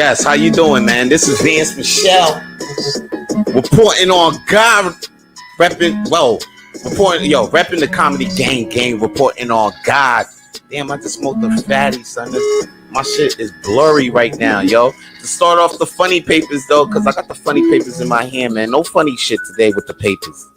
Yes, how you doing, man? This is Vance Michel reporting on God, repping the comedy gang, reporting on God. Damn, I just smoked a fatty, son. My shit is blurry right now, yo. To start off the funny papers, though, because I got the funny papers in my hand, man. No funny shit today with the papers.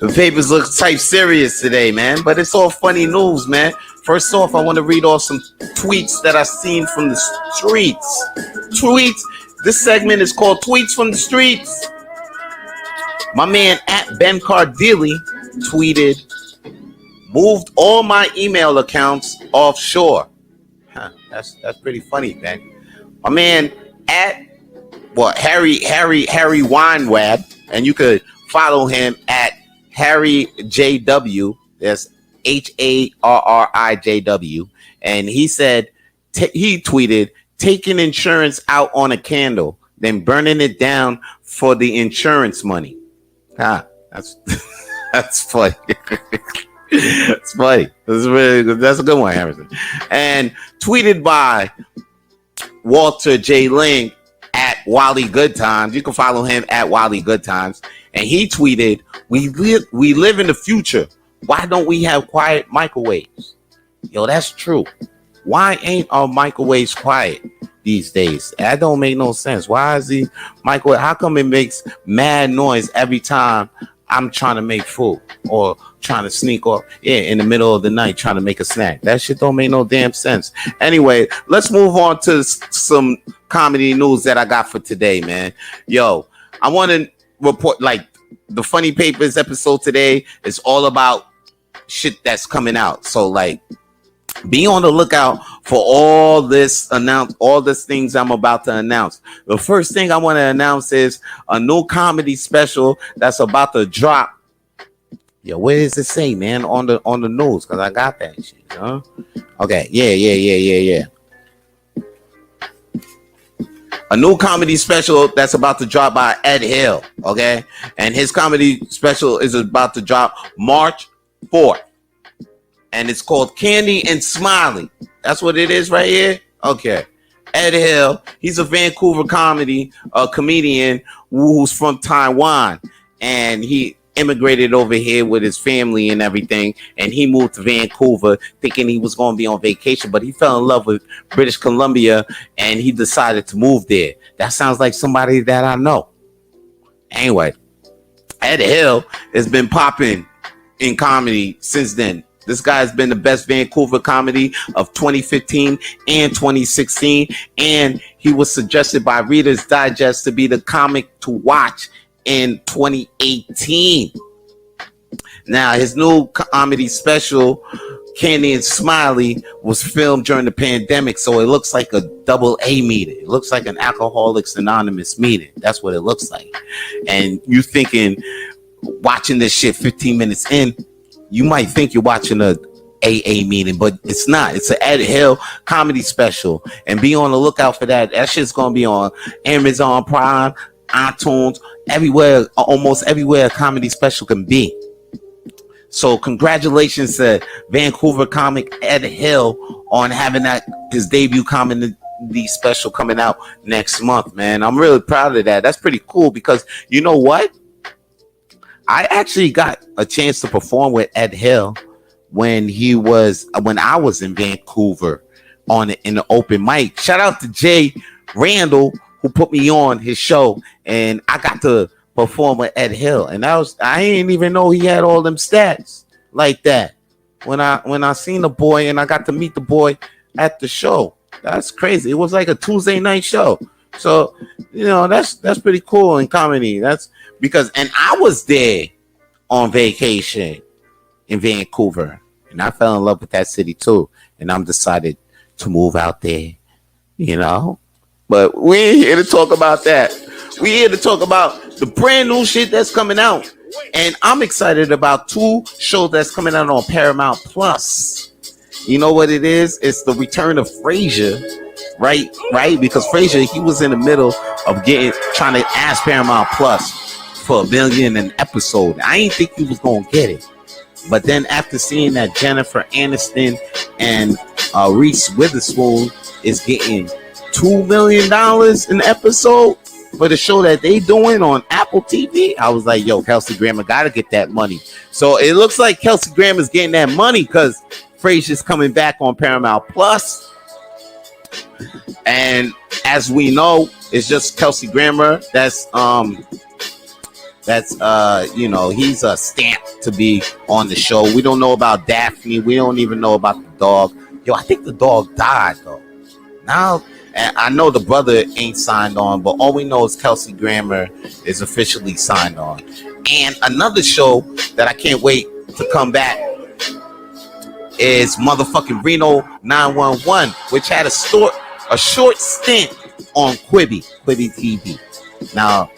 The papers look type serious today, man, but it's all funny news, man. First off, I want to read off some tweets that I've seen from the streets. Tweets. This segment is called Tweets from the Streets. My man at Ben Cardilli tweeted, moved all my email accounts offshore. That's pretty funny, man. My man at Harry Wineweb, and you could follow him at Harry JW. That's HARRIJW. And he said, he tweeted, taking insurance out on a candle, then burning it down for the insurance money. That's funny. It's funny. That's really good. That's a good one, Harrison. And tweeted by Walter J. Ling at Wally Good Times. You can follow him at Wally Good Times. And he tweeted, we live in the future. Why don't we have quiet microwaves? Yo, that's true. Why ain't our microwaves quiet these days? That don't make no sense. Why is the microwave? How come it makes mad noise every time I'm trying to make food or trying to sneak off in the middle of the night trying to make a snack? That shit don't make no damn sense. Anyway, let's move on to some comedy news that I got for today, man. Yo, I want to report, like, the Funny Papers episode today is all about shit that's coming out. So, like, be on the lookout for all this things I'm about to announce. The first thing I want to announce is a new comedy special that's about to drop. Yo, where does it say, man, on the news? Because I got that shit, huh? Okay, yeah. A new comedy special that's about to drop by Ed Hill, okay? And his comedy special is about to drop March 4th. And it's called Candy and Smiley. That's what it is right here? Okay. Ed Hill, he's a Vancouver comedian who's from Taiwan. And he immigrated over here with his family and everything. And he moved to Vancouver thinking he was going to be on vacation. But he fell in love with British Columbia and he decided to move there. That sounds like somebody that I know. Anyway, Ed Hill has been popping in comedy since then. This guy's been the best Vancouver comedy of 2015 and 2016. And he was suggested by Reader's Digest to be the comic to watch in 2018. Now, his new comedy special, Candy and Smiley, was filmed during the pandemic. So it looks like a double A meeting. It looks like an Alcoholics Anonymous meeting. That's what it looks like. And you thinking, watching this shit 15 minutes in, you might think you're watching a AA meeting, but it's not. It's an Ed Hill comedy special. And be on the lookout for that. That shit's going to be on Amazon Prime, iTunes, everywhere, almost everywhere a comedy special can be. So congratulations to Vancouver comic Ed Hill on having his debut comedy special coming out next month, man. I'm really proud of that. That's pretty cool because you know what? I actually got a chance to perform with Ed Hill when I was in Vancouver in the open mic. Shout out to Jay Randall who put me on his show, and I got to perform with Ed Hill, and I didn't even know he had all them stats like that. When I seen the boy and I got to meet the boy at the show, that's crazy. It was like a Tuesday night show, so you know that's pretty cool in comedy. That's because, and I was there on vacation in Vancouver, and I fell in love with that city too, and I'm decided to move out there, you know. But we ain't here to talk about that. We here to talk about the brand new shit that's coming out. And I'm excited about two shows that's coming out on Paramount Plus. You know what it is? It's the return of Frasier, right? Because Frasier, he was in the middle of trying to ask Paramount Plus for $1 million an episode. I didn't think he was gonna get it. But then after seeing that Jennifer Aniston and Reese Witherspoon is getting $2 million an episode for the show that they doing on Apple TV. I was like, yo, Kelsey Grammer gotta get that money. So it looks like Kelsey Grammer's getting that money because Frasier's coming back on Paramount Plus. And as we know, it's just Kelsey Grammer. That's he's a stamp to be on the show. We don't know about Daphne. We don't even know about the dog. Yo, I think the dog died though. Now, I know the brother ain't signed on, but all we know is Kelsey Grammer is officially signed on. And another show that I can't wait to come back is motherfucking Reno 911, which had a short stint on Quibi TV. Now,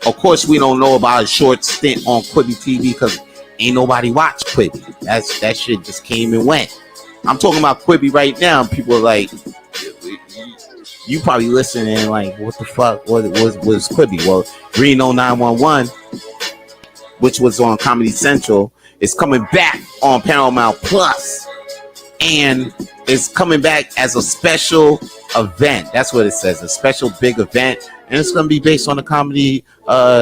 of course, we don't know about a short stint on Quibi TV because ain't nobody watch Quibi. That shit just came and went. I'm talking about Quibi right now, and people are like, you probably listening like, what the fuck? What was Quibi? Well, Reno 911, which was on Comedy Central, is coming back on Paramount Plus, and it's coming back as a special event. That's what it says, a special big event, and it's gonna be based on a comedy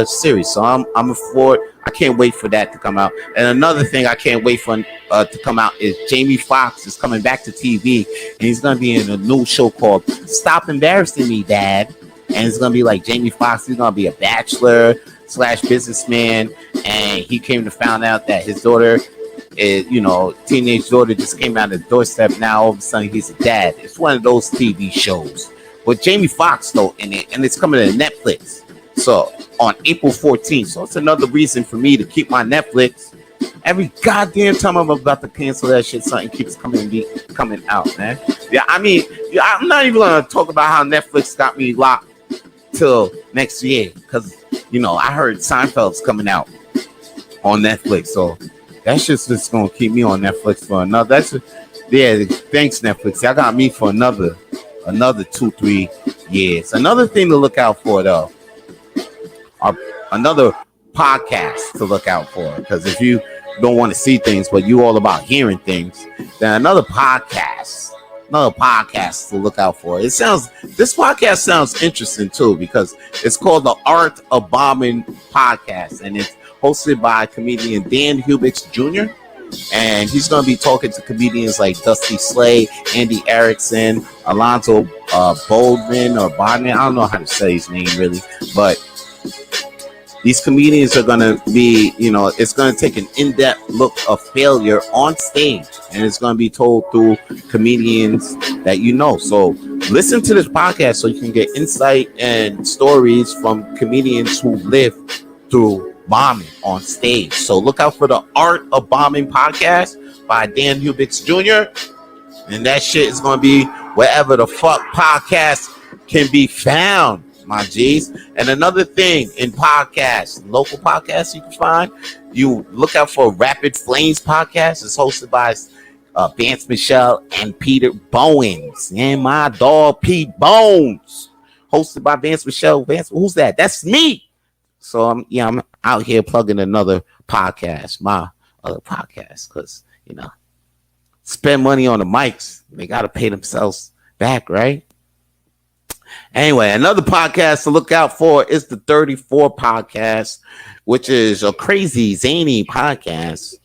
series. So I'm for it. I can't wait for that to come out. And another thing I can't wait for to come out is Jamie Foxx is coming back to TV, and he's gonna be in a new show called Stop Embarrassing Me, Dad. And it's gonna be like Jamie Foxx. He's gonna be a bachelor / businessman, and he came to find out that his daughter is, teenage daughter just came out of the doorstep. Now all of a sudden he's a dad. It's one of those TV shows. But Jamie Foxx though in it, and it's coming to Netflix. So on April 14th. So it's another reason for me to keep my Netflix. Every goddamn time I'm about to cancel that shit, something keeps coming out, man. Yeah, I mean, I'm not even gonna talk about how Netflix got me locked till next year, because I heard Seinfeld's coming out on Netflix. So that's just gonna keep me on Netflix for another. Thanks Netflix. Y'all got me for another 2-3 years. Another thing to look out for though. Another podcast to look out for, because if you don't want to see things but you all about hearing things, then another podcast to look out for. This podcast sounds interesting too, because it's called the Art of Bombing Podcast, and it's hosted by comedian Dan Hubix Jr. And he's going to be talking to comedians like Dusty Slay, Andy Erickson, Alonzo Bodman or Bodman. I don't know how to say his name really, but these comedians are going to be, it's going to take an in-depth look of failure on stage, and it's going to be told through comedians that you know. So listen to this podcast so you can get insight and stories from comedians who live through bombing on stage. So look out for the Art of Bombing Podcast by Dan Hubix Jr. And that shit is going to be wherever the fuck podcasts can be found, my G's. And another thing in podcasts, local podcasts you can find, you look out for Rapid Flames Podcast. It's hosted by Vance Michel and Peter Bowens. And my dog Pete Bones. Hosted by Vance Michel. Vance, who's that? That's me. So I'm out here plugging another podcast, my other podcast, because spend money on the mics, they got to pay themselves back, right? Anyway, another podcast to look out for is the 34 podcast, which is a crazy zany podcast.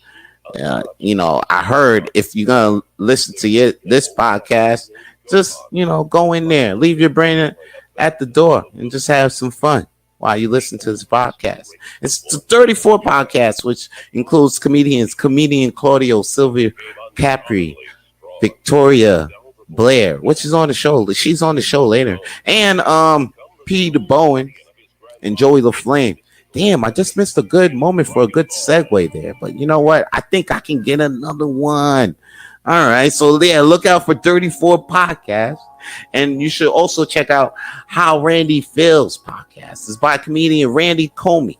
I heard if you're gonna listen to this podcast, just go in there, leave your brain at the door, and just have some fun while you listen to this podcast. It's the 34 podcast, which includes comedian Claudio Silvia Capri, Victoria Blair, which is on the show. She's on the show later. And Peter Bowen and Joey LaFlame. Damn, I just missed a good moment for a good segue there. But you know what? I think I can get another one. All right. So yeah, look out for 34 podcasts. And you should also check out How Randy Feels podcast. It's by comedian Randy Comey.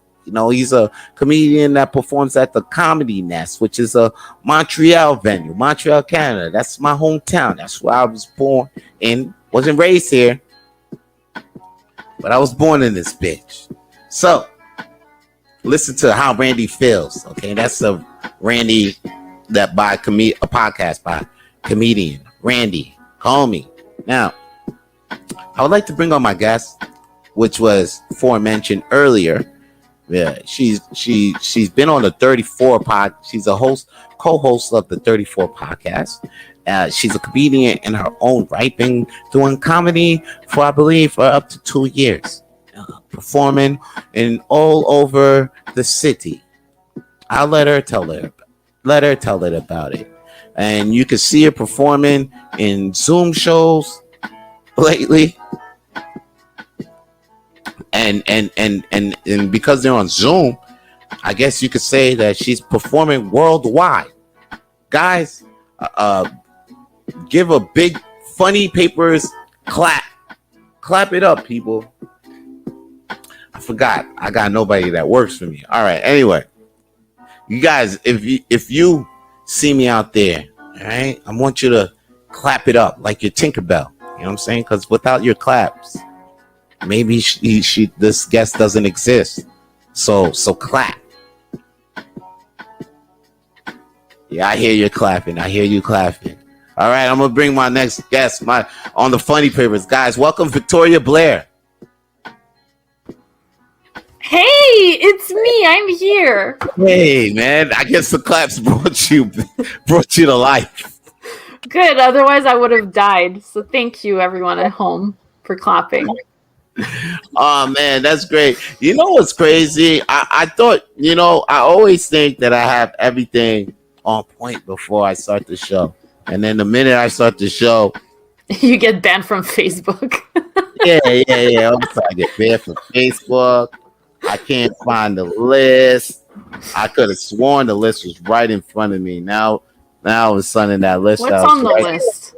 He's a comedian that performs at the Comedy Nest, which is a Montreal venue, Montreal, Canada. That's my hometown. That's where I was born and wasn't raised here, but I was born in this bitch. So listen to How Randy Feels. Okay, that's a Randy a podcast by comedian Randy Comey. Now, I would like to bring on my guest, which was aforementioned earlier. Yeah, she's been on the 34 pod. She's a co-host of the 34 podcast. She's a comedian in her own right, been doing comedy for, I believe, for up to 2 years, performing in all over the city. I'll let her tell it about it. And you can see her performing in Zoom shows lately. And because they're on Zoom, I guess you could say that she's performing worldwide. Guys, give a big funny papers clap it up, people. I forgot I got nobody that works for me. All right, anyway, you guys, if you see me out there, all right, I want you to clap it up like your Tinkerbell. You know what I'm saying? Because without your claps, maybe this guest doesn't exist. So clap. Yeah, I hear you clapping. All right, I'm gonna bring my next guest on the funny papers. Guys, welcome Victoria Blair. Hey, it's me. I'm here. Hey, man. I guess the claps brought you to life. Good. Otherwise, I would have died. So thank you, everyone at home, for clapping. Oh man, that's great. You know what's crazy? I thought, I always think that I have everything on point before I start the show. And then the minute I start the show, you get banned from Facebook. Yeah. I'm sorry, I get banned from Facebook. I can't find the list. I could have sworn the list was right in front of me. Now all of a sudden that list. What's on the list?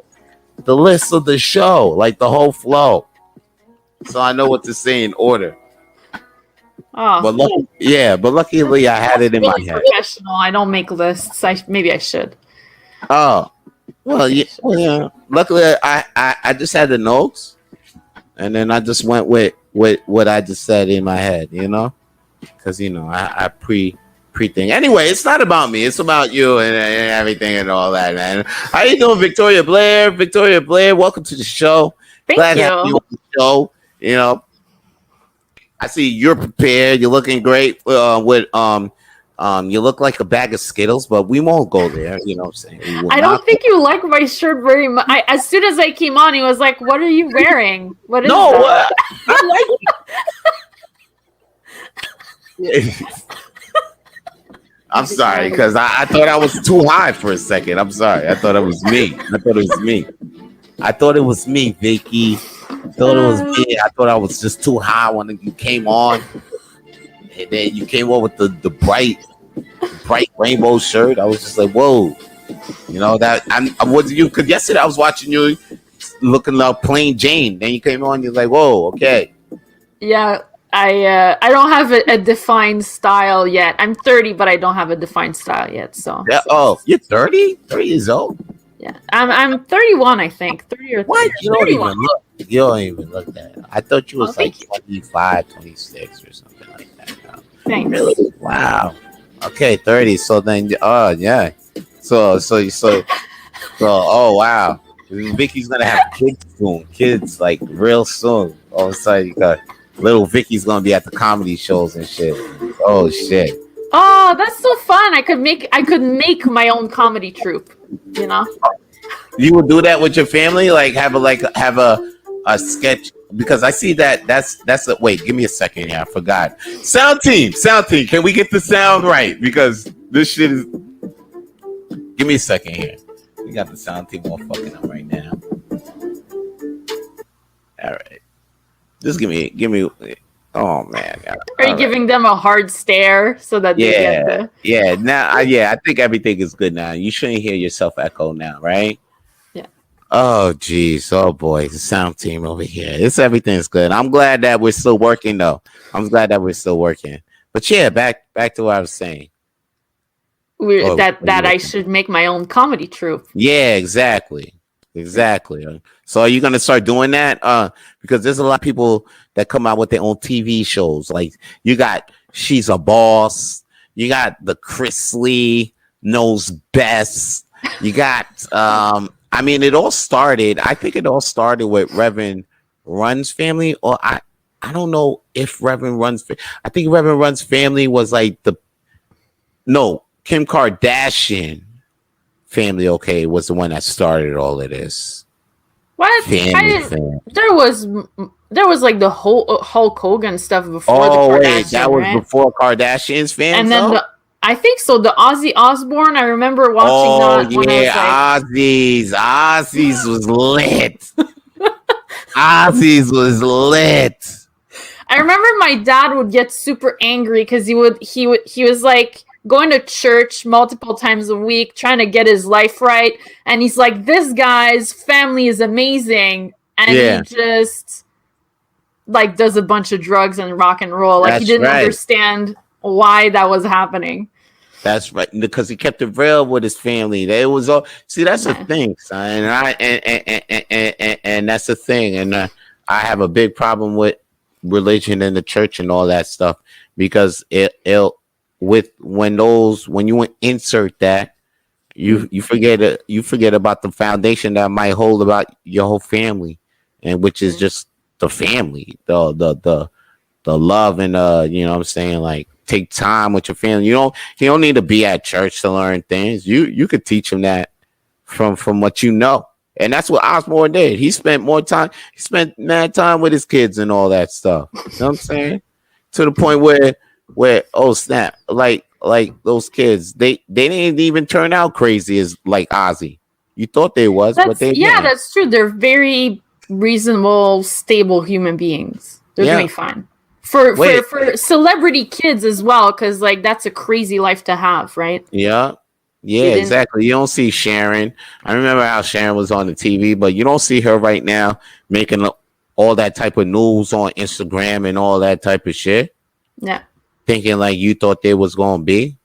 The list of the show, like the whole flow. So I know what to say in order. Oh, but luckily I had it in my head. Professional. I don't make lists. Maybe I should. Oh, well, yeah. Luckily, I just had the notes, and then I just went with what I just said in my head, because I pre-think. Anyway, it's not about me; it's about you and everything and all that, man. How you doing, Victoria Blair? Victoria Blair, welcome to the show. Glad to have you on the show. I see you're prepared. You're looking great. You look like a bag of Skittles, but we won't go there. You know what I'm saying? I don't think you like my shirt very much. As soon as I came on, he was like, "What are you wearing? What is that?" I like it. I'm sorry, because I thought I was too high for a second. I'm sorry. I thought it was me. I thought it was me, Vicky. I thought it was me. I thought I was just too high when you came on. And then you came on with the bright rainbow shirt. I was just like, whoa. That I wasn't you, because yesterday I was watching you looking like plain Jane. Then you came on, you're like, whoa, okay. Yeah, I don't have a defined style yet. I'm 30, but I don't have a defined style yet. So yeah, you're 30? 30 years old? Yeah, I'm 31, I think. 30 or 30. What? You don't even look that. I thought you was like 25, 26 or something like that. Thanks. Really? Wow. Okay, 30. So then, yeah. So, oh wow. Vicky's gonna have kids soon. Kids like real soon. All of a sudden, you got little Vicky's gonna be at the comedy shows and shit. Oh shit. Oh, that's so fun! I could make my own comedy troupe. You would do that with your family, like have a sketch, because I see that's a wait. Give me a second here. I forgot. Sound team. Can we get the sound right? Because this shit is. Give me a second here. We got the sound team all fucking up right now. All right. Just give me. Oh man. Are you giving them a hard stare so that they get the... Yeah. Now, I think everything is good now. You shouldn't hear yourself echo now, right? Yeah. Oh geez. Oh boy. The sound team over here. Everything's good. I'm glad that we're still working though. But yeah, back to what I was saying. That I should make my own comedy troupe. Yeah, exactly. So are you gonna start doing that? Because there's a lot of people that come out with their own TV shows. Like you got She's a Boss, you got the Chris Lee Knows Best, you got I mean, it all started. I think it all started with Reverend Run's family, or I don't know if Reverend Run's. I think Reverend Run's family was like the no Kim Kardashian family. Okay, was the one that started all of this What? I family didn't. thing. There was like the whole Hulk Hogan stuff before the Oh wait, that Kardashian, was right? before Kardashians fans And then though. I think so. The Ozzy Osbourne. I remember watching Oh that when I was like, yeah, Ozzy's was lit. Ozzy's was lit. I remember my dad would get super angry because he was like going to church multiple times a week trying to get his life right, and he's like, this guy's family is amazing, and he Yeah, just like does a bunch of drugs and rock and roll. Like he that's didn't right. understand why that was happening. That's right, because he kept it real with his family. It was all see. That's the Yeah. thing, son. And that's the thing. And I have a big problem with religion and the church and all that stuff because it with when you insert that you forget about the foundation that might hold about your whole family, and which is just the family, the love and you know what I'm saying, like take time with your family. You don't need to be at church to learn things. You could teach them that from what you know. And that's what Osborne did. He spent mad time with his kids and all that stuff. You know what I'm saying? To the point where oh snap, like those kids, they didn't even turn out crazy as like Ozzy. You thought they was, but they didn't. That's true. They're very reasonable, stable human beings. They're Yeah. doing fine. For Wait. celebrity kids as well, because like that's a crazy life to have, right? Yeah. Yeah, They didn't. exactly. You don't see Sharon. I remember how Sharon was on the TV, but you don't see her right now making all that type of news on Instagram and all that type of shit. Yeah. Thinking like you thought they was gonna be.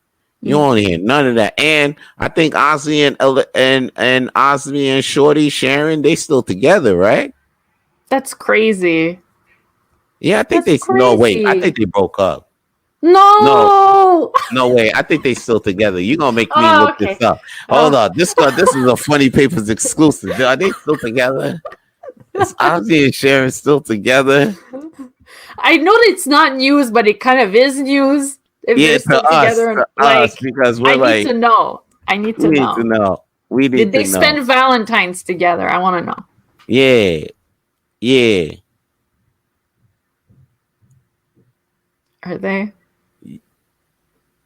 You don't hear none of that. And I think Ozzy and Ozzy and Shorty Sharon, they still together, right? That's crazy. Yeah, I think That's no wait, I crazy. think they broke up. No, No. no way. I think they still together. You gonna make me Oh, look this okay. up. Hold Oh, on. This is a Funny Papers exclusive. Are they still together? Is Ozzy and Sharon still together? I know that it's not news, but it kind of is news if Yeah, they're still together. And to us, like, because we're I need like, to know. I need we to need to know. know. We Did need to they know. spend Valentine's together? I want to know. Yeah, yeah, Are they?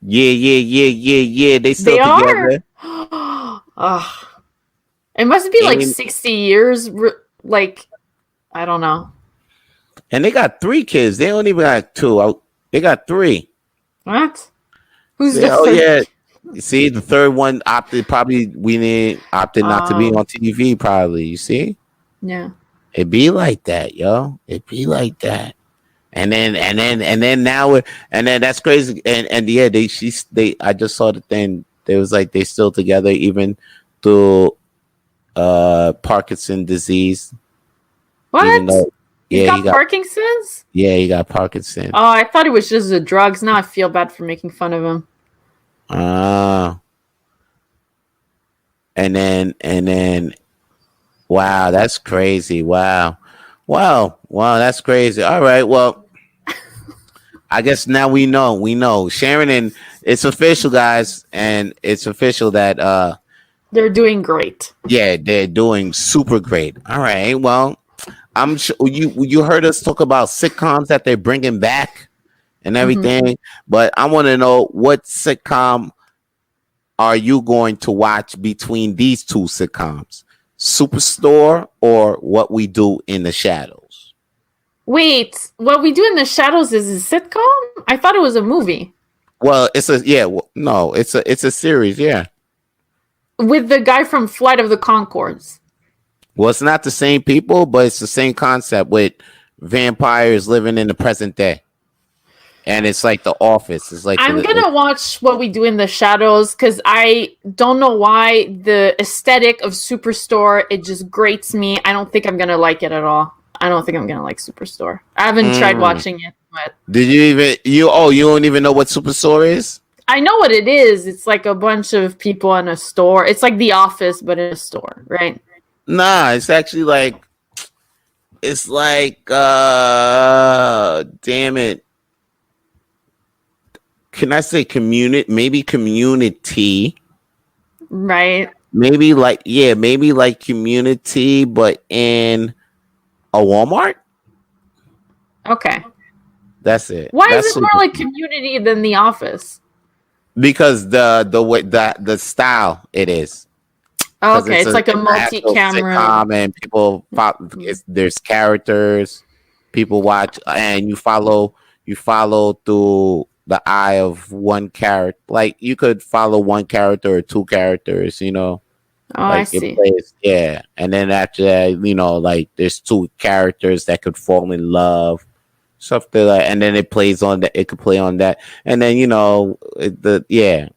yeah. They still They are. together. Ugh. It must be like And 60 years. Like, I don't know. and they got 3 kids. They don't even got 2. They got 3. What? Who's the Yeah, oh third? yeah. You see, the third one opted not to be on TV. Probably. You see, Yeah. it be like that, yo. It be like that. And then now and then that's crazy. And yeah, they. I just saw the thing. They was like they still together even through Parkinson disease. Even What? though, He's yeah, got Parkinson's? he got Parkinson. Oh, I thought it was just the drugs. Now I feel bad for making fun of him. Ah, and then, wow, that's crazy. Wow, that's crazy. All right, well, I guess now we know. We know Sharon, and it's official, guys, and it's official that They're doing great. yeah, they're doing super great. All right, well, I'm sure you heard us talk about sitcoms that they're bringing back and everything, but I want to know what sitcom are you going to watch between these two sitcoms, Superstore or What We Do in the Shadows? Wait, What We Do in the Shadows is a sitcom? I thought it was a movie. Well, no, it's a series, yeah. With the guy from Flight of the Conchords. Well, it's not the same people, but it's the same concept with vampires living in the present day. And it's like The Office. It's like I'm gonna watch What We Do in the Shadows because I don't know why the aesthetic of Superstore, it just grates me. I don't think I'm gonna like it at all. I don't think I'm gonna like Superstore. I haven't tried watching it, but Did you don't even know what Superstore is? I know what it is. It's like a bunch of people in a store. It's like The Office, but in a store, right? Nah, it's actually like it's like damn it. Can I say community? Maybe community. Right. Maybe like yeah, maybe like community, but in a Walmart. Okay. That's it. Why is That's it super more like Community than The Office? because the way that the style it is Oh, because okay, it's like a it's an actual multi-camera. sitcom and people Mhm. it's, there's characters people watch and you follow through the eye of one character like you could follow one character or two characters Oh, I like it see. plays yeah and then after that like there's two characters that could fall in love stuff that and then it plays on that it could play on that and then the yeah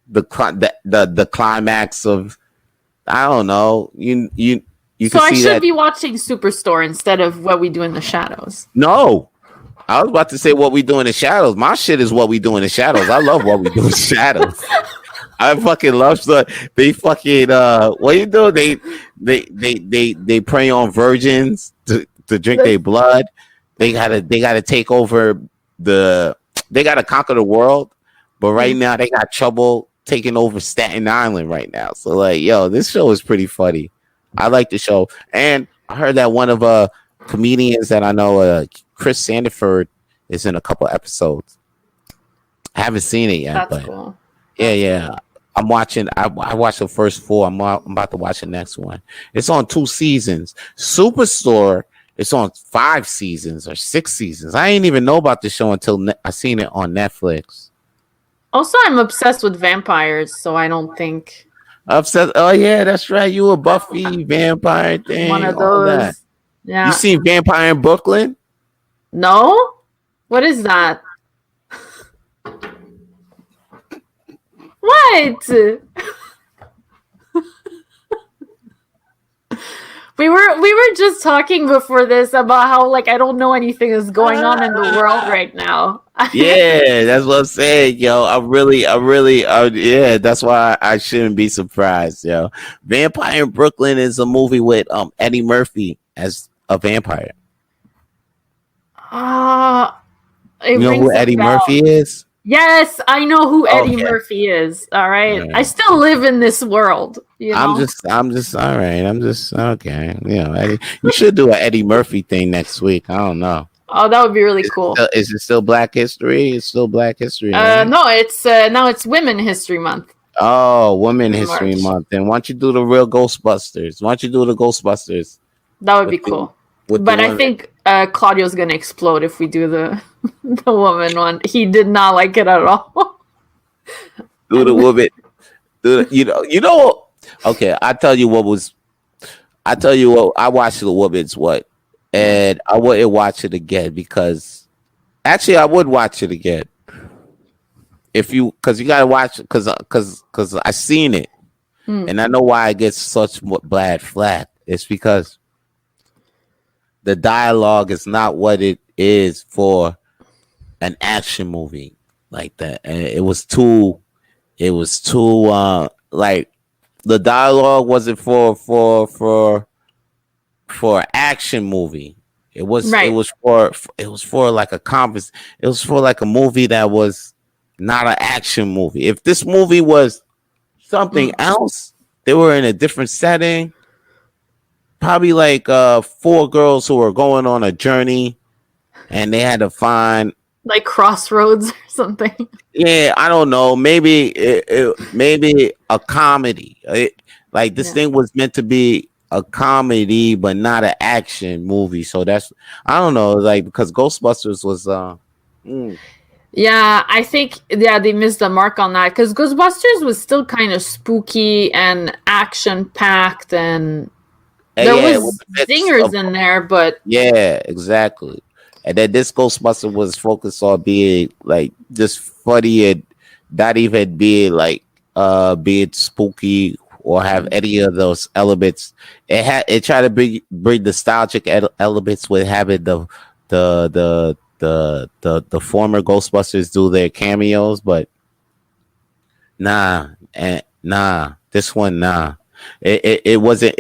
the climax of I don't know you So can I see should that be watching Superstore instead of What We Do in the Shadows. no I was about to say what we do in the shadows my shit is what we do in the shadows I love what we do in the shadows I fucking love stuff they fucking what you do they prey on virgins to drink their blood they gotta take over the they gotta conquer the world but right Mm. now they got trouble taking over Staten Island right now so like yo this show is pretty funny I like the show and I heard that one of comedians that I know Chris Sandiford is in a couple episodes I haven't seen it yet That's but cool. yeah That's yeah cool. I'm watching I watched the first four I'm about to watch the next one it's on 2 seasons Superstore it's on 5 seasons or 6 seasons I didn't even know about the show until I seen it on Netflix Also, I'm obsessed with vampires, so I don't think upset oh yeah that's right you a I'm Buffy vampire one thing of all that those. you Yeah. seen Vampire in Brooklyn No? What is that? What? We were just talking before this about how like I don't know anything that's going on in the world right now. yeah that's what I'm saying yo yeah that's why I shouldn't be surprised yo Vampire in Brooklyn is a movie with Eddie Murphy as a vampire Ah, it you know who rings a Eddie Murphy bell. is Yes, I know who Eddie okay Murphy is. All right. I yeah. still live in this world, you know? I'm just all right I'm just okay Eddie you should do an Eddie Murphy thing next week I don't know Oh, that would be really cool. is it still Black History it's still Black History right No, it's now it's Women History Month oh Women in History March. Month and why don't you do the real Ghostbusters why don't you do the Ghostbusters That would be with the cool. with the But I women think Claudio's gonna explode if we do the the woman one. He did not like it at all. do the And woman do the, okay I tell you what I watched the woman's what yeah. and I wouldn't watch it again because actually I would watch it again if you because you gotta watch because I seen it Hmm. and I know why it gets such bad flat it's because the dialogue is not what it is for an action movie like that and it was too like the dialogue wasn't for an action movie. Right. It was for like a conference. It was for like a movie that was not an action movie. If this movie was something Mm. else, they were in a different setting. Probably like four girls who were going on a journey and they had to find Like Crossroads or something. yeah, I don't know. Maybe a comedy. Like this Yeah. thing was meant to be a comedy, but not an action movie. So that's I don't know. Like because Ghostbusters was mm, Yeah, I think they missed the mark on that because Ghostbusters was still kind of spooky and action packed, and there yeah, with was the bits zingers of in there, but yeah, exactly. And then this Ghostbuster was focused on being like just funny and not even being like being spooky or have any of those elements. It tried to bring nostalgic elements with having the former Ghostbusters do their cameos, but nah, nah, this one nah. It wasn't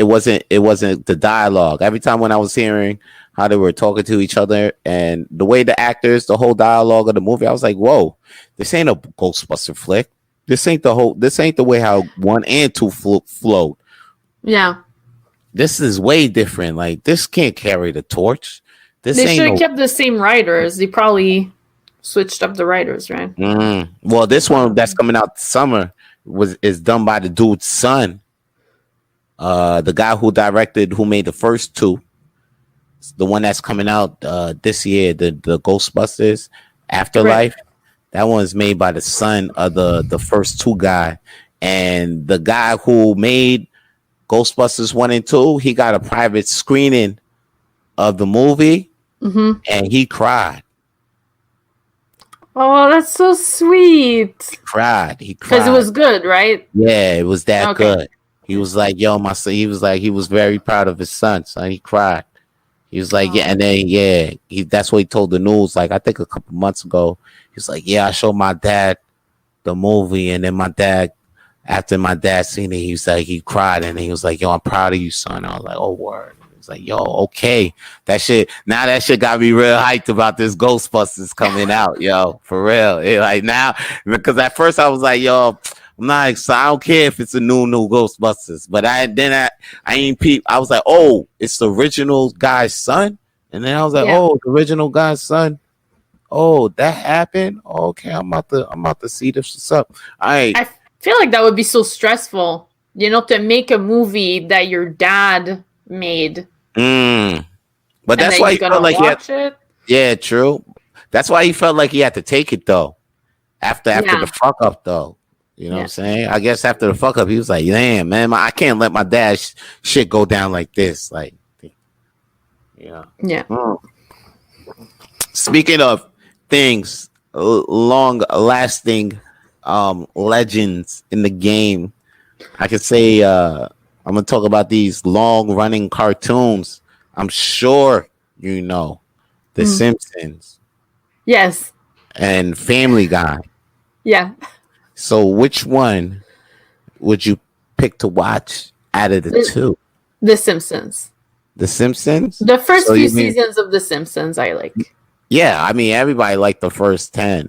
the dialogue. Every time when I was hearing how they were talking to each other and the way the actors, the whole dialogue of the movie, I was like, whoa, this ain't a Ghostbuster flick. This ain't the way how 1 and 2 flowed. Yeah. This is way different. Like, this can't carry the torch. This They ain't should have kept the same writers. They probably switched up the writers, right? Well, this one that's coming out this summer is done by the dude's son. The guy who made the first 2. The one that's coming out this year, the Ghostbusters Afterlife. Right. That one's made by the son of the first 2 guy. And the guy who made Ghostbusters 1 and 2, he got a private screening of the movie, and he cried. Oh, that's so sweet. He cried because it was good, right? Yeah, it was that good. He was like, "Yo, my son." He was like, he was very proud of his son. So he cried. He was like, "Yeah," and then that's what he told the news. Like, I think a couple months ago, he was like, "Yeah, I showed my dad the movie, and then my dad." After my dad seen it, he was like, he cried, and he was like, "Yo, I'm proud of you, son." I was like, "Oh, word." He was like, "Yo, okay." That shit got me real hyped about this Ghostbusters coming out, yo, for real. Like, now, because at first I was like, "Yo, I'm not excited. I don't care if it's a new Ghostbusters." But I ain't peep. I was like, "Oh, it's the original guy's son," and then I was like, "Oh, the original guy's son. Oh, that happened. Okay, I'm about to see this. What's up?" I feel like that would be so stressful, to make a movie that your dad made. But that's why he felt like he had it. Yeah, true. That's why he felt like he had to take it though. After the fuck up though. You know what I'm saying? I guess after the fuck up, he was like, "Damn, man, I can't let my dad's shit go down like this." Like, yeah. Speaking of things long lasting legends in the game, I could say I'm gonna talk about these long running cartoons. I'm sure you know The Simpsons. Yes. And Family Guy. Yeah. So which one would you pick to watch out of the 2? The Simpsons. The Simpsons? The first few seasons of The Simpsons I like. Yeah, I mean, everybody liked the first 10.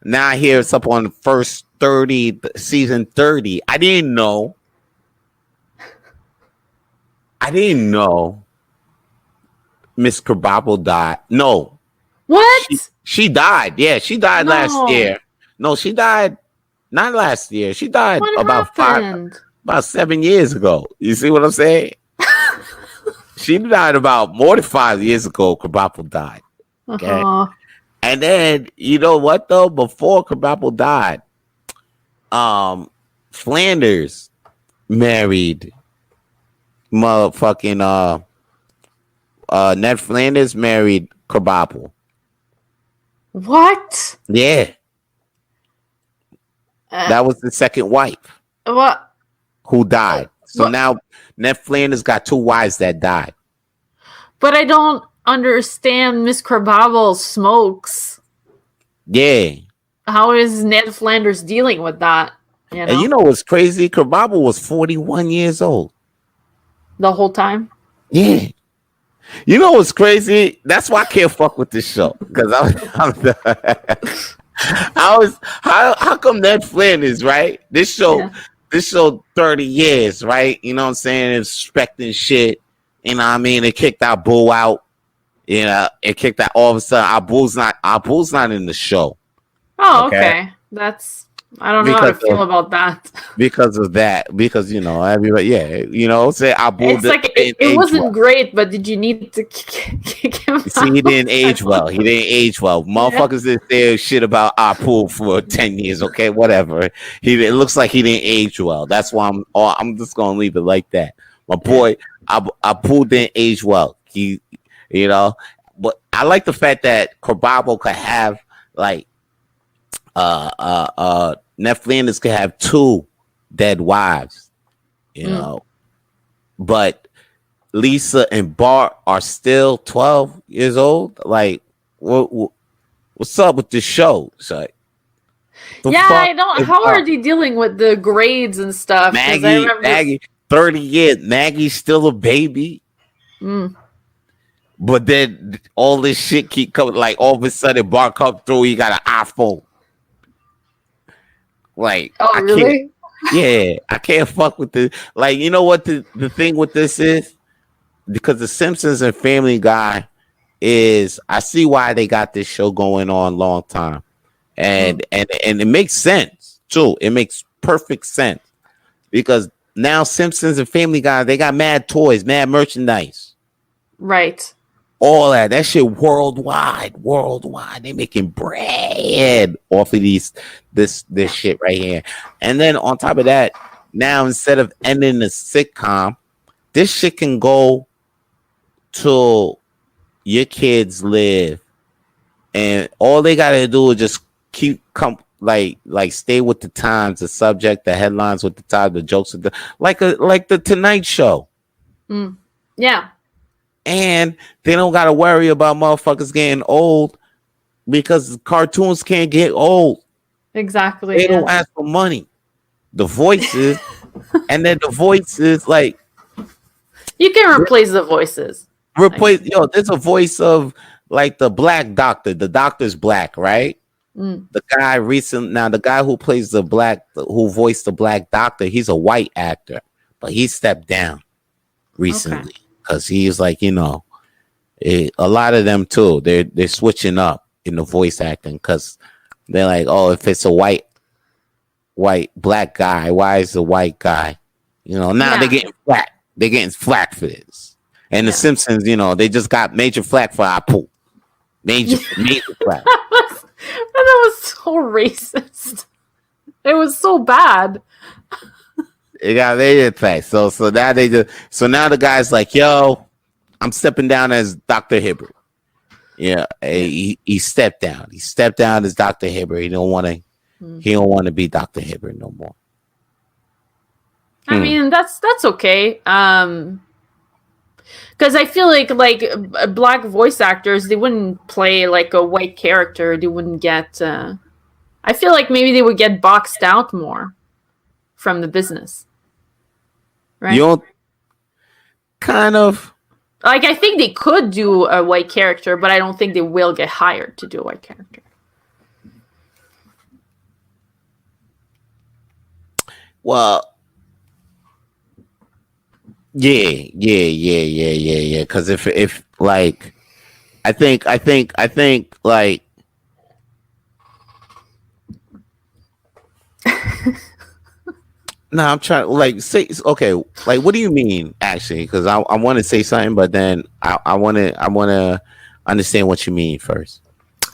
Now I hear it's up on the first 30, season 30. I didn't know Miss Krabappel died. No. What? She died. Yeah, she died last year. No, she died not last year. She died about 7 years ago. You see what I'm saying? She died about more than 5 years ago. Krabappel died. Okay. And then, you know what though? Before Krabappel died, Flanders married motherfucking Ned Flanders married Krabappel. What? Yeah. That was the second wife. What? Who died. So now Ned Flanders got 2 wives that died. But I don't understand Miss Krabappel smokes. Yeah. How is Ned Flanders dealing with that? And you know what's crazy? Krabappel was 41 years old. The whole time? Yeah. You know what's crazy? That's why I can't fuck with this show. Because how come Ned Flanders, right? This show 30 years, right? You know what I'm saying? Expecting shit. You know what I mean? It kicked our Boo out. You know, it kicked out all of a sudden. Our Boo's not in the show. Oh, okay. I don't know how to feel about that. Because of that. Because, everybody, say our Boo. It's like it wasn't great, but did you need to kick him out? See, he didn't age well. Motherfuckers didn't say shit about Apu for 10 years, okay? Whatever. It looks like he didn't age well. That's why I'm just going to leave it like that. My boy, Apu didn't age well. But I like the fact that Krabappel could have, like, Ned Flanders could have 2 dead wives, but Lisa and Bart are still 12 years old. Like, what's up with this show? So, The Yeah, fuck I don't. is How up? are they dealing with the grades and stuff? Because I remember. Maggie, 30 years. Maggie's still a baby. Mm. But then all this shit keep coming. Like all of a sudden, Bart come through. He got an iPhone. Like Oh, I can't. really? Yeah, I can't fuck with this. Like you know what the thing with this is because the Simpsons and Family Guy is. I see why they got this show going on long time, and it makes sense too. It makes perfect sense because now Simpsons and Family Guy they got mad toys, mad merchandise. Right. All that shit worldwide. They making bread off of this shit right here. And then on top of that, now instead of ending the sitcom, this shit can go till your kids live, and all they gotta do is just keep like stay with the times, the subject, the headlines with the times, the jokes with the like the Tonight Show. Mm. Yeah. And they don't got to worry about motherfuckers getting old because cartoons can't get old. Exactly. They Yeah. don't ask for money. The voices, and then the voices like You can replace the voices. replace. Yo, there's a voice of like the black doctor. The doctor's black, right? Mm. The guy who plays who voiced the black doctor, he's a white actor, but he stepped down recently because he's like, a lot of them too. They're switching up in the voice acting because they're like, oh, if it's a white black guy, why is the white guy? Now they're getting flack. They're getting flack for this. And the Simpsons, they just got major flack for Apu. Major flack. That was so racist. It was so bad. It got major flack. So now now the guy's like, yo, I'm stepping down as Dr. Hibbert. Yeah, he stepped down. He stepped down as Dr. Hibbert. He don't want to be Dr. Hibbert no more. I mean, that's okay. Because I feel like black voice actors, they wouldn't play like a white character. They wouldn't get. I feel like maybe they would get boxed out more from the business. Right. You don't kind of. Like, I think they could do a white character, but I don't think they will get hired to do a white character. Well, yeah. Because if like, I think like. No, I'm trying to say okay. Like, what do you mean actually? Because I want to say something, but then I want to understand what you mean first.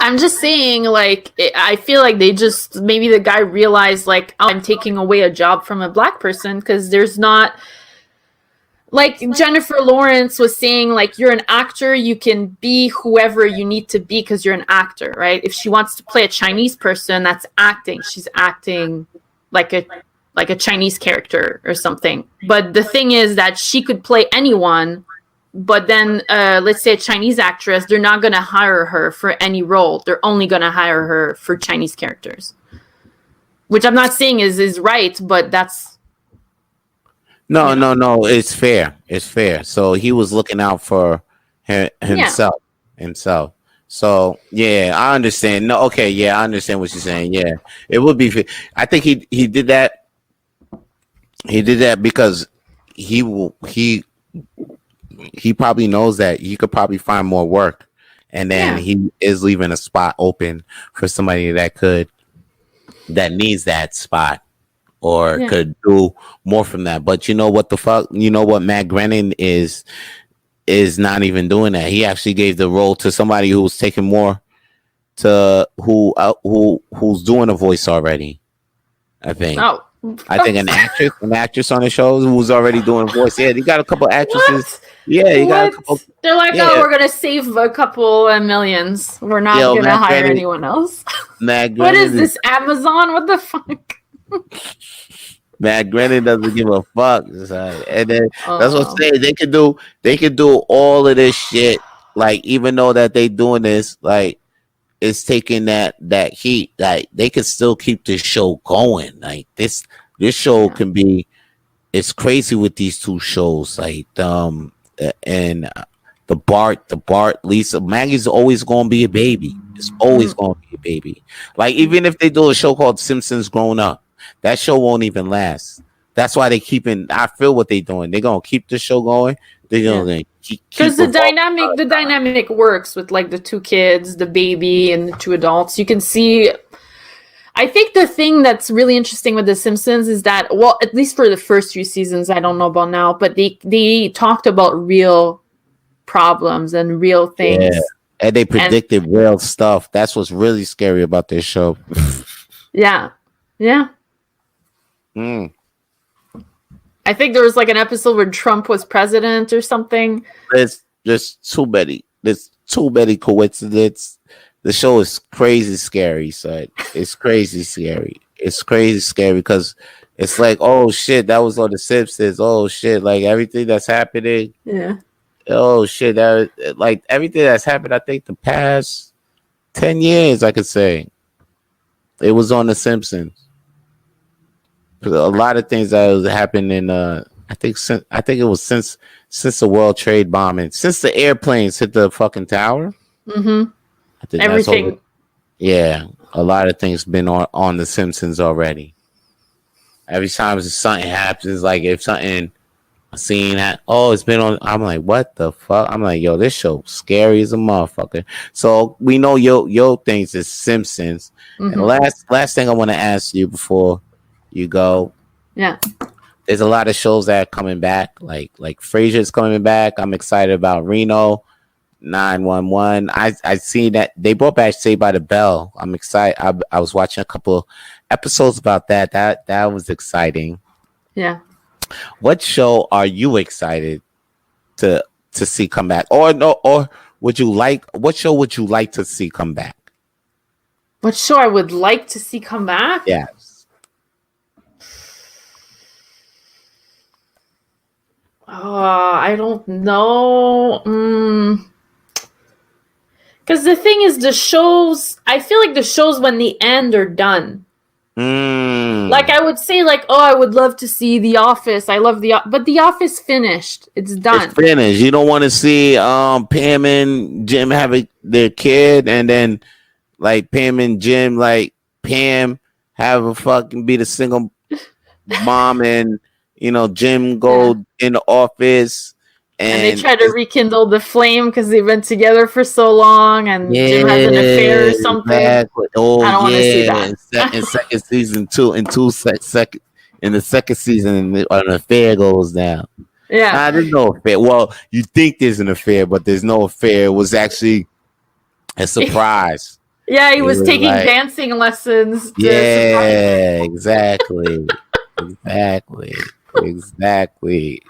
I'm just saying, I feel like they just maybe the guy realized oh, I'm taking away a job from a black person because there's not like Jennifer Lawrence was saying, you're an actor, you can be whoever you need to be because you're an actor, right? If she wants to play a Chinese person, that's acting. She's acting like a Chinese character or something. But the thing is that she could play anyone, but then let's say a Chinese actress, they're not going to hire her for any role. They're only going to hire her for Chinese characters. Which I'm not saying is right, but that's... No, it's fair. It's fair. So he was looking out for himself. So yeah, I understand. No, okay, yeah, I understand what you're saying. Yeah, it would be. I think he did that. He did that because he probably knows that he could probably find more work, and then he is leaving a spot open for somebody that needs that spot or could do more from that. But you know what the fuck? You know what? Matt Groening is not even doing that. He actually gave the role to somebody who was taking more to who's doing a voice already. I think. Oh. I think an actress on the show who's already doing voice. Yeah, you got a couple actresses. What? Yeah, you got a couple. They're like, oh, we're gonna save a couple millions. We're not gonna hire anyone else. What is this, Amazon? What the fuck? Matt Groening doesn't give a fuck. And then that's what I'm saying. They could do all of this shit. Like, even though that they doing this, like, is taking that heat. Like they can still keep this show going. Like this show Yeah. can be. It's crazy with these two shows. Like and the Bart Lisa Maggie's always gonna be a baby. It's always gonna be a baby. Like even if they do a show called Simpsons Grown Up, that show won't even last. That's why they keeping. I feel what they doing. They're gonna keep the show going. They're gonna keep because the dynamic works with like the two kids, the baby, and the two adults. You can see. I think the thing that's really interesting with The Simpsons is that, well, at least for the first few seasons, I don't know about now, but they talked about real problems and real things. Yeah. And they predicted real stuff. That's what's really scary about this show. Yeah. Mm. I think there was like an episode where Trump was president or something. There's too many. There's too many coincidences. The show is crazy scary, son. It's crazy scary. It's crazy scary because it's like, oh shit, that was on The Simpsons. Oh shit, like everything that's happening. Yeah. Oh shit, that like everything that's happened. I think the past 10 years, I could say, it was on The Simpsons. A lot of things that was happening. I think it was since the World Trade bombing, since the airplanes hit the fucking tower. Mm-hmm. I think Everything. Yeah, a lot of things been on The Simpsons already. Every time something happens, like if something scene it's been on. I'm like, what the fuck? I'm like, yo, this show scary as a motherfucker. So we know yo things is Simpsons. Mm-hmm. And last thing I want to ask you before you go. Yeah. There's a lot of shows that are coming back. Like Frasier's coming back. I'm excited about Reno. 911. I seen that they brought back Saved by the Bell. I'm excited. I was watching a couple episodes about that. That was exciting. Yeah. What show are you excited to see come back? Or what show would you like to see come back? What show I would like to see come back? Yes. I don't know. Because the thing is, I feel like the shows when they end are done. Like I would say, like, I would love to see The Office. I love but The Office finished. It's done. It's finished. You don't want to see Pam and Jim have their kid, and then like Pam and Jim, like Pam have a fucking be the single mom, and Jim go in the office. And they try to rekindle the flame because they've been together for so long, and Jim has an affair or something. Exactly. Oh, I don't want to see that. In second season in the second season, an affair goes down. Yeah, there's no affair. Well, you think there's an affair, but there's no affair. It was actually a surprise. Yeah, he was taking dancing lessons. Yeah, exactly. Exactly.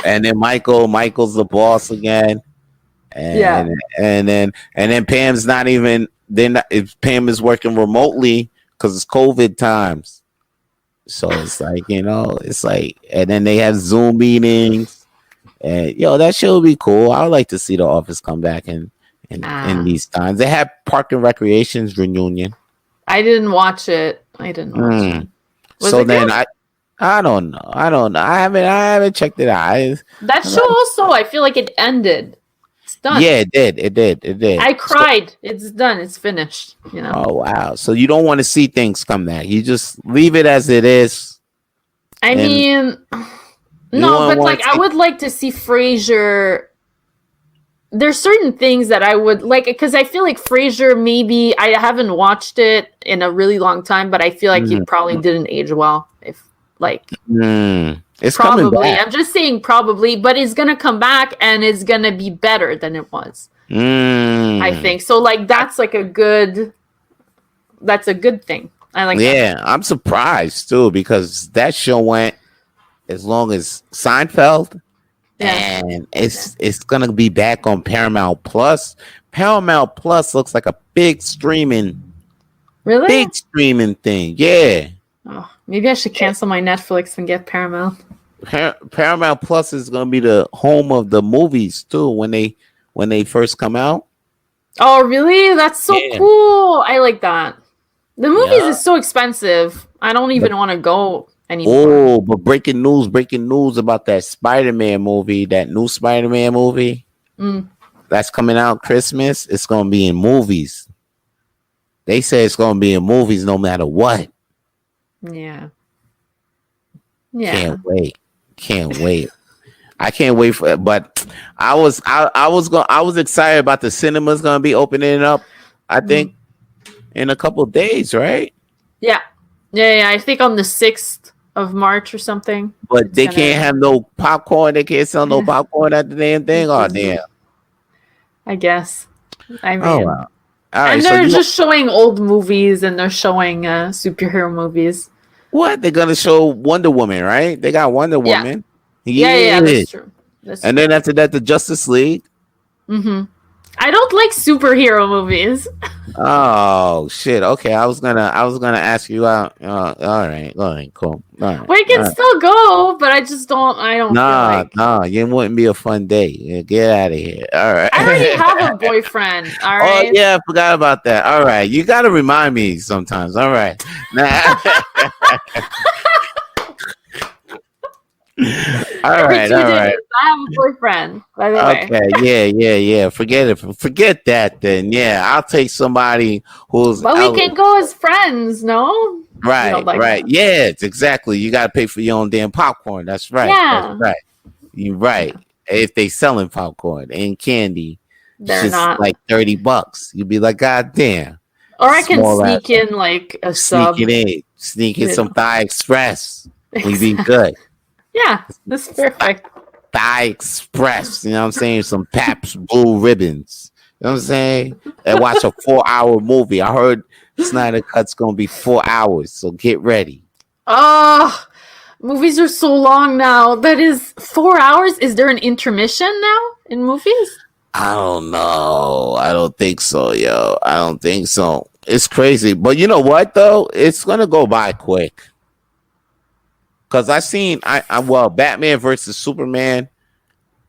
And then Michael's the boss again. And then Pam's not even if Pam is working remotely because it's COVID times. So it's like, and then they have Zoom meetings. And that show would be cool. I would like to see The Office come back in these times. They have Park and Recreation's reunion. I didn't watch it. Was so it then good? I don't know. I haven't checked it out. That show also, I feel like it ended. It's done. Yeah, it did. I cried. It's done. It's finished. Oh wow! So you don't want to see things come back. You just leave it as it is. I mean, no, but like I would like to see Frasier. There's certain things that I would like because I feel like Frasier. Maybe I haven't watched it in a really long time, but I feel like it probably didn't age well. It's probably. Coming back. I'm just saying probably, but it's gonna come back and it's gonna be better than it was. I think so. Like that's a good thing. I like. Yeah, that. I'm surprised too because that show went as long as Seinfeld, and it's gonna be back on Paramount Plus. Paramount Plus looks like a big streaming thing. Yeah. Oh, maybe I should cancel my Netflix and get Paramount. Paramount Plus is gonna be the home of the movies too when they first come out. Oh, really? That's so Yeah, cool. I like that. The movies yeah. is so expensive. I don't But even want to go anymore. oh, but breaking news about that Spider-Man movie, that new Spider-Man movie Mm, that's coming out Christmas. It's gonna be in movies. They say it's gonna be in movies no matter what. yeah. Yeah. Can't wait. Can't wait. I can't wait for it. But I was excited about the cinemas gonna be opening up, I Mm. think, in a couple days, right? Yeah. Yeah. I think on the 6th of March or something. But It's they can't gonna. have no popcorn. They can't sell no popcorn at the damn thing. Oh damn. I guess. I Oh mean, wow. All right. and So they're you just showing old movies and they're showing superhero movies. what? They're gonna show Wonder Woman, right? They got Wonder Yeah. Woman. Yeah. Yeah. That's true. That's And true. then after that, the Justice League. Mm-hmm. I don't like superhero movies. Oh shit. Okay. I was gonna ask you out. All right, cool. All right. We All can right. still go, but I don't feel Nah, like. nah, it wouldn't be a fun day. Yeah, get out of here. All I already right. have a boyfriend, all Oh right? yeah, I forgot about that. All right. You gotta remind me sometimes. All right. Nah. All Every right, 2 all days, right. I have a boyfriend, by the way. Okay, yeah. Forget it. Forget that then. Yeah, I'll take somebody who's But we out. can go as friends, no? You don't Right, like right. that. Yeah, it's exactly. You gotta pay for your own damn popcorn. That's right. That's Yeah. right. You're right. Yeah. If they selling popcorn and candy, it's They're just not. like $30. You'd be like, God damn. Or I can Small ass sneak in like a sneak it sub. in. Sneak in You some know. Thai Express. We be Exactly. good. Yeah, that's perfect. Thai Express. You know what I'm saying? Some Paps Blue Ribbons. You know what I'm saying? And watch a 4-hour movie. I heard Snyder Cut's gonna be 4 hours, so get ready. Oh, movies are so long now. That is 4 hours. Is there an intermission now in movies? I don't know. I don't think so, yo. I don't think so. It's crazy. But you know what though? It's gonna go by quick. Cause I well, Batman versus Superman.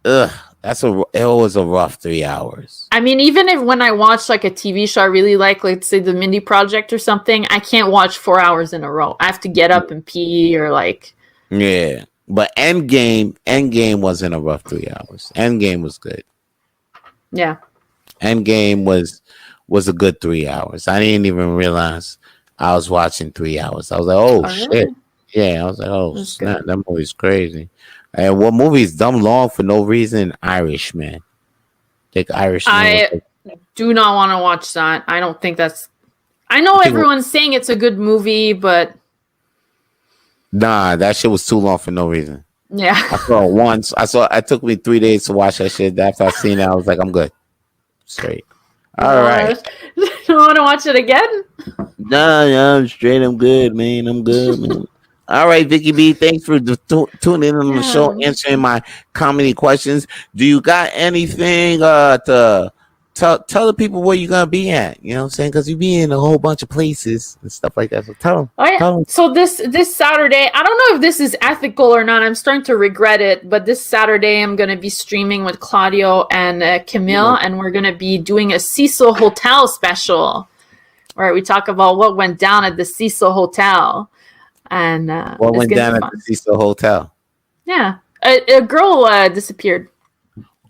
Ugh, it was a rough 3 hours. I mean, even if when I watch like a TV show I really like, let's say the Mindy Project or something, I can't watch 4 hours in a row. I have to get up and pee or like. Yeah. But Endgame wasn't a rough 3 hours. Endgame was good. Yeah. Endgame was a good 3 hours. I didn't even realize I was watching 3 hours. I was like, oh Oh, shit. really? Yeah, I was like, oh That's snap, good. that movie's crazy. And what movie is dumb long for no reason? Irishman. Think Irishman was I do not want to watch that. I don't think that's. I know I think everyone's saying it's a good movie, but nah, that shit was too long for no reason. yeah. I saw it once. It took me 3 days to watch that shit. After I seen it, I was like, I'm good. Straight. All right. You don't want to watch it again? Nah, I'm straight. I'm good, man. I'm good, man. All right, Vicky B. Thanks for tuning in on the show, Yeah. answering my comedy questions. Do you got anything to tell the people where you're gonna be at? You know what I'm saying? Because you be in a whole bunch of places and stuff like that. So tell them. Oh yeah. So this Saturday, I don't know if this is ethical or not. I'm starting to regret it, but this Saturday I'm gonna be streaming with Claudio and Camille, and we're gonna be doing a Cecil Hotel special, where we talk about what went down at the Cecil Hotel, and What it's went gonna down be at fun. the Cecil Hotel? Yeah, a girl disappeared.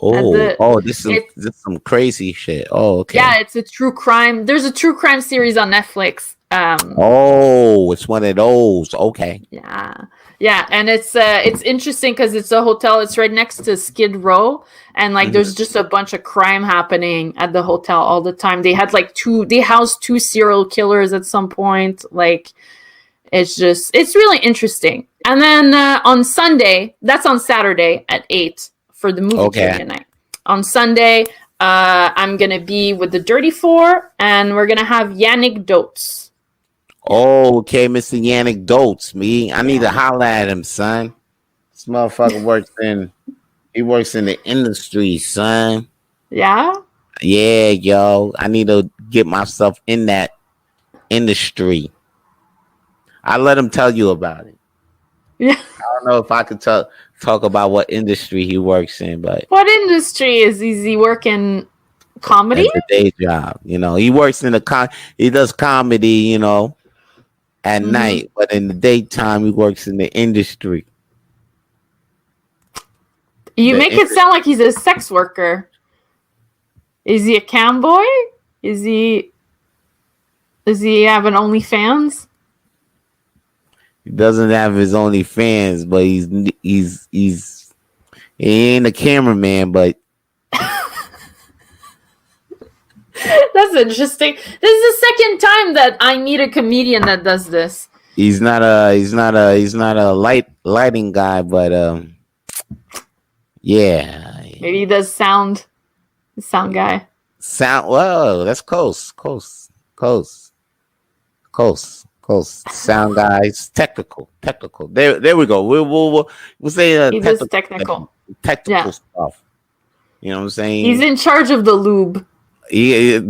This is some crazy shit. Oh, okay. Yeah, it's a true crime. There's a true crime series on Netflix. Oh, it's one of those. Okay. Yeah, and it's interesting because it's a hotel. It's right next to Skid Row, and like there's just a bunch of crime happening at the hotel all the time. They had they housed 2 serial killers at some point. Like it's really interesting. And then on Sunday, that's on Saturday at 8 for the movie trivia night. On Sunday, I'm gonna be with the Dirty Four, and we're gonna have Yannick Dotes. Oh, okay, Mr. Yannick Dotes. I need to holler at him, son. This motherfucker works in the industry, son. Yeah? Yeah, yo. I need to get myself in that industry. I'll let him tell you about it. Yeah. I don't know if I could talk about what industry he works in, but What industry is he working? Comedy? as a day job. You know, he works in he does comedy, you know, at night, but in the daytime he works in the industry. You make it sound like he's a sex worker. Is he a cam boy? Does he have an OnlyFans? He doesn't have his OnlyFans, but he ain't a cameraman, but That's interesting. This is the second time that I meet a comedian that does this. he's not a lighting guy, but yeah. Maybe he does sound guy. Whoa, that's close. Sound guys, technical. There we go. We'll say he does technical stuff. You know what I'm saying? He's in charge of the lube. He's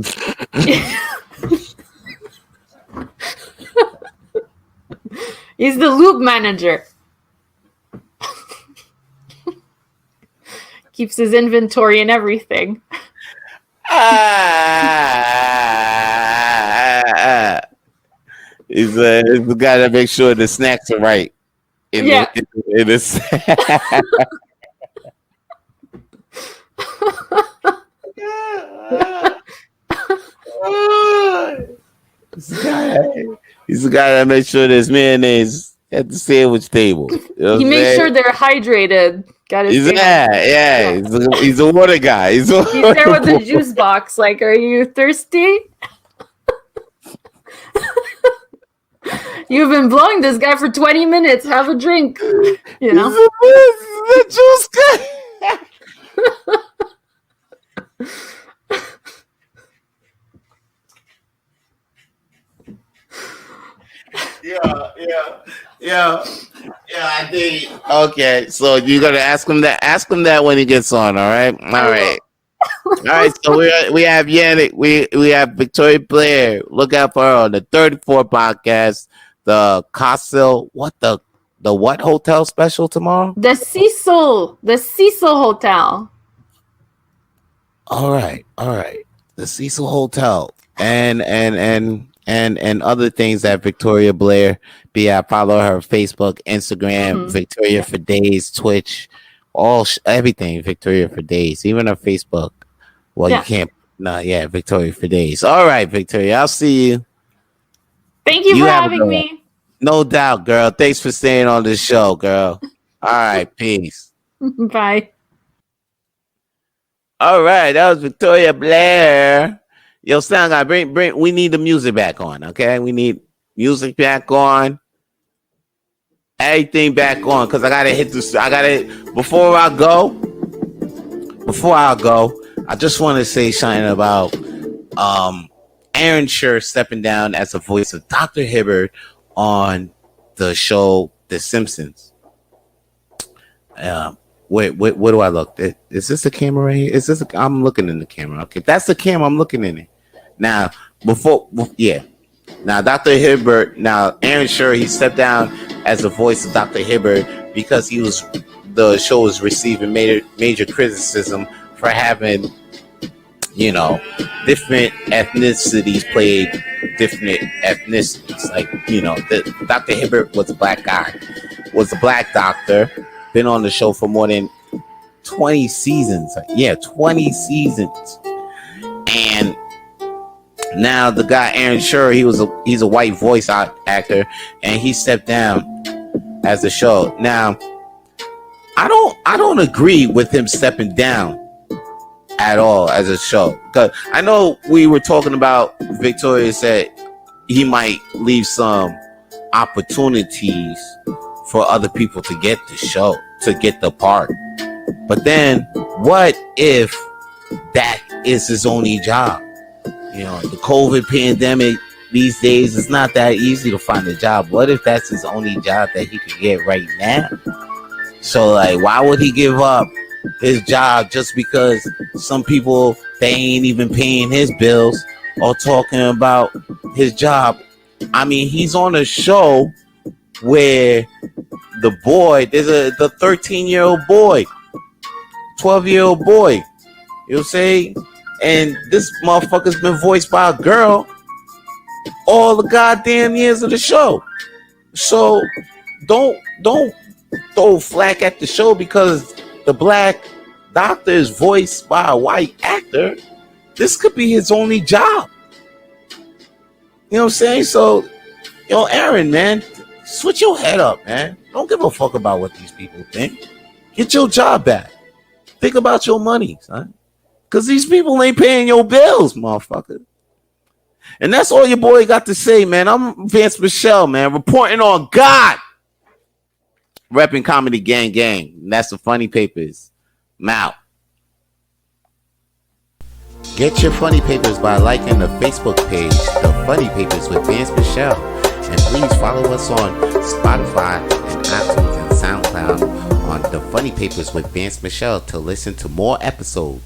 the lube manager. Keeps his inventory and everything. He's the guy that makes sure the snacks are right. In this. He's the guy that makes sure there's mayonnaise at the sandwich table. You know he makes sure they're hydrated. He's a water guy. He's there with the juice box. Like, are you thirsty? You've been blowing this guy for 20 minutes. Have a drink. You know? The juice guy. Yeah. I think. Okay, so you're gonna ask him that. Ask him that when he gets on. All right. All right. So we have Yannick. We have Victoria Blair. Look out for her on the 34 podcast. The Castle. What the what hotel special tomorrow? The Cecil Hotel. All right. The Cecil Hotel and other things that Victoria Blair be at. Follow her Facebook, Instagram, Victoria for Days, Twitch, everything Victoria for Days, even her Facebook. Well, you can't. No, Victoria for Days. All right, Victoria, I'll see you. Thank you for having me. No doubt, girl. Thanks for staying on this show, girl. All right, peace. Bye. All right, that was Victoria Blair. Yo, sound guy, bring. We need the music back on, okay? We need music back on. Everything back on, because I gotta hit this. Before I go, I just want to say something about Aaron Schur stepping down as the voice of Dr. Hibbert on the show The Simpsons. Wait, what do I look? Is this the camera right here? I'm looking in the camera. Okay, that's the camera I'm looking in it. Now, Now, Dr. Hibbert, Aaron Schur, he stepped down as the voice of Dr. Hibbert because the show was receiving major criticism for having, different ethnicities played different ethnicities. Like, Dr. Hibbert was a black guy, was a black doctor, been on the show for more than 20 seasons. 20 seasons. And now the guy Aaron Schur, he's a white voice actor, and he stepped down as the show. Now, I don't agree with him stepping down at all as a show, because I know we were talking about Victoria said he might leave some opportunities for other people to get the show, to get the part. But then, what if that is his only job? The COVID pandemic these days, it's not that easy to find a job. What if that's his only job that he could get right now? So, why would he give up his job just because some people, they ain't even paying his bills or talking about his job? I mean, he's on a show where the boy, there's the 13-year-old boy, 12-year-old boy, you'll say, And this motherfucker's been voiced by a girl all the goddamn years of the show. So don't throw flack at the show because the black doctor is voiced by a white actor. This could be his only job. You know what I'm saying? So, yo, Aaron, man, switch your head up, man. Don't give a fuck about what these people think. Get your job back. Think about your money, son. Because these people ain't paying your bills, motherfucker. And that's all your boy got to say, man. I'm Vance Michel, man, reporting on God. Repping Comedy Gang Gang. And that's the Funny Papers. I'm out. Get your Funny Papers by liking the Facebook page, The Funny Papers with Vance Michel. And please follow us on Spotify and iTunes and SoundCloud on The Funny Papers with Vance Michel to listen to more episodes.